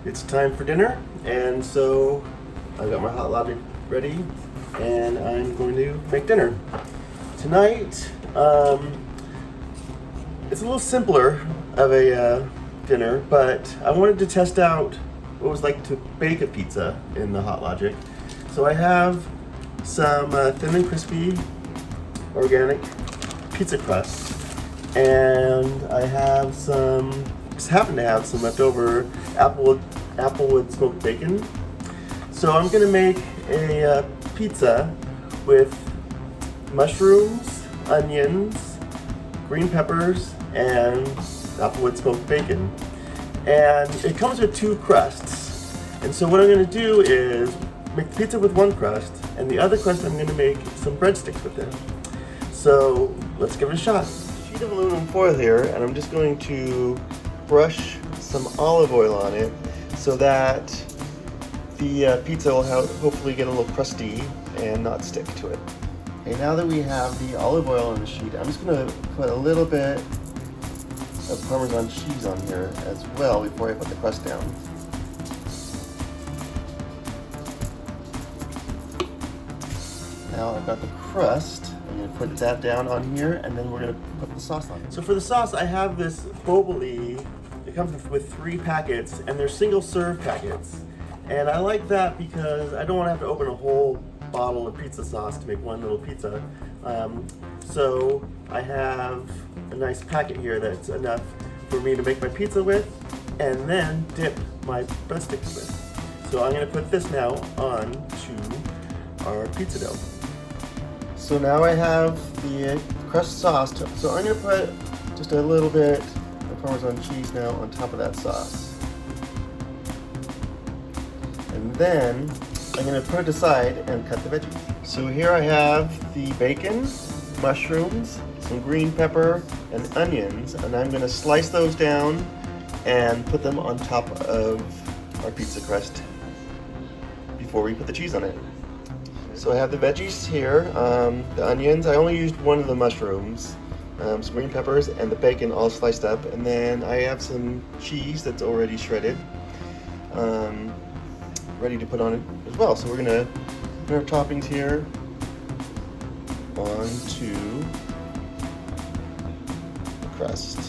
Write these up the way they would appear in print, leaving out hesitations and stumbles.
It's time for dinner, and so I've got my hot logic ready, and I'm going to make dinner. Tonight, it's a little simpler of a dinner, but I wanted to test out what it was like to bake a pizza in the Hot Logic. So I have some thin and crispy organic pizza crust, and I have just happen to have some leftover applewood smoked bacon. So I'm gonna make a pizza with mushrooms, onions, green peppers, and applewood smoked bacon. And it comes with two crusts. And so what I'm gonna do is make the pizza with one crust, and the other crust I'm gonna make some breadsticks with it. So let's give it a shot. Sheet of aluminum foil here, and I'm just going to brush some olive oil on it so that the pizza will hopefully get a little crusty and not stick to it. Okay, now that we have the olive oil on the sheet, I'm just going to put a little bit of Parmesan cheese on here as well before I put the crust down. Now I've got the crust. I'm going to put that down on here, and then we're going to put the sauce on. So for the sauce, I have this Boboli. It comes with 3 packets, and they're single serve packets. And I like that because I don't want to have to open a whole bottle of pizza sauce to make one little pizza. So I have a nice packet here that's enough for me to make my pizza with and then dip my breadsticks with. So I'm going to put this now on to our pizza dough. So now I have the crust sauce. So I'm going to put just a little bit of Parmesan cheese now on top of that sauce. And then I'm going to put it aside and cut the veggies. So here I have the bacon, mushrooms, some green pepper, and onions, and I'm going to slice those down and put them on top of our pizza crust before we put the cheese on it. So I have the veggies here, the onions. I only used one of the mushrooms, some green peppers, and the bacon all sliced up, and then I have some cheese that's already shredded. Ready to put on it as well. So we're gonna put our toppings here onto the crust.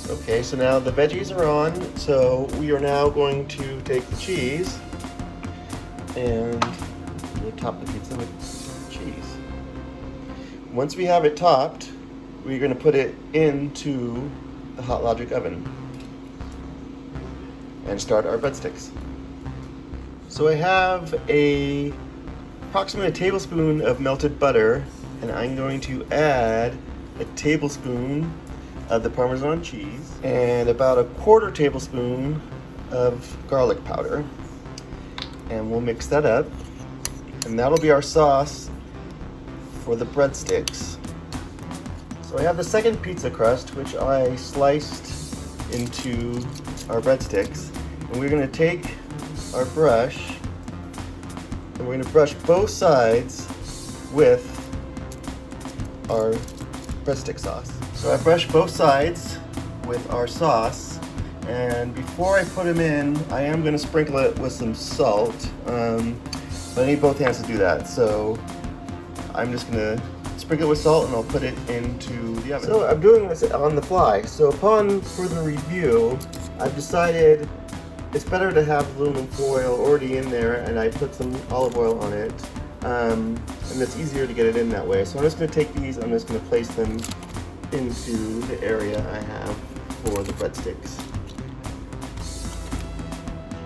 Okay, so now the veggies are on, so we are now going to take the cheese and we'll top the pizza with cheese. Once we have it topped, we're gonna put it into the Hot Logic oven and start our breadsticks. So I have approximately a tablespoon of melted butter, and I'm going to add a tablespoon of the Parmesan cheese and about a 1/4 tablespoon of garlic powder. And we'll mix that up, and that'll be our sauce for the breadsticks. So I have the second pizza crust, which I sliced into our breadsticks, and we're going to take our brush and we're going to brush both sides with our breadstick sauce. So I brushed both sides with our sauce, and before I put them in, I am going to sprinkle it with some salt, but I need both hands to do that, so I'm just going to sprinkle it with salt and I'll put it into the oven. So I'm doing this on the fly, so upon further review, I've decided it's better to have aluminum foil already in there, and I put some olive oil on it, and it's easier to get it in that way. So I'm just going to take these, I'm just going to place them into the area I have for the breadsticks.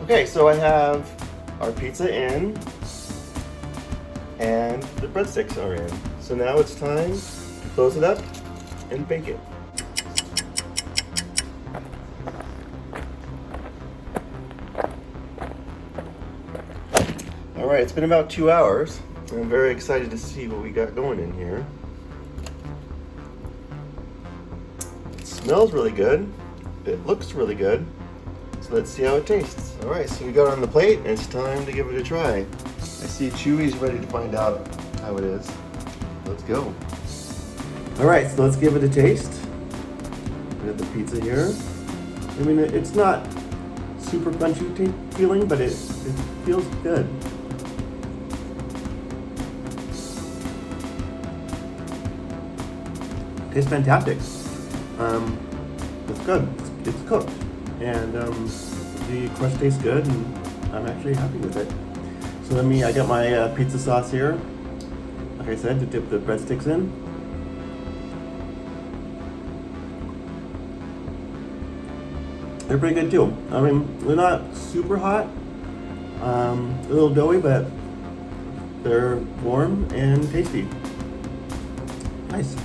Okay, so I have our pizza in, and the breadsticks are in. So now it's time to close it up and bake it. Alright, it's been about 2 hours. I'm very excited to see what we got going in here. It smells really good. It looks really good. So let's see how it tastes. Alright, so we got it on the plate, and it's time to give it a try. I see Chewy's ready to find out how it is. Let's go. Alright, so let's give it a taste. We have the pizza here. I mean, it's not super crunchy feeling, but it feels good. Tastes fantastic. It's good. It's cooked, and the crust tastes good, and I'm actually happy with it. So I got my pizza sauce here. Like I said, to dip the breadsticks in. They're pretty good too. I mean, they're not super hot, a little doughy, but they're warm and tasty. Nice.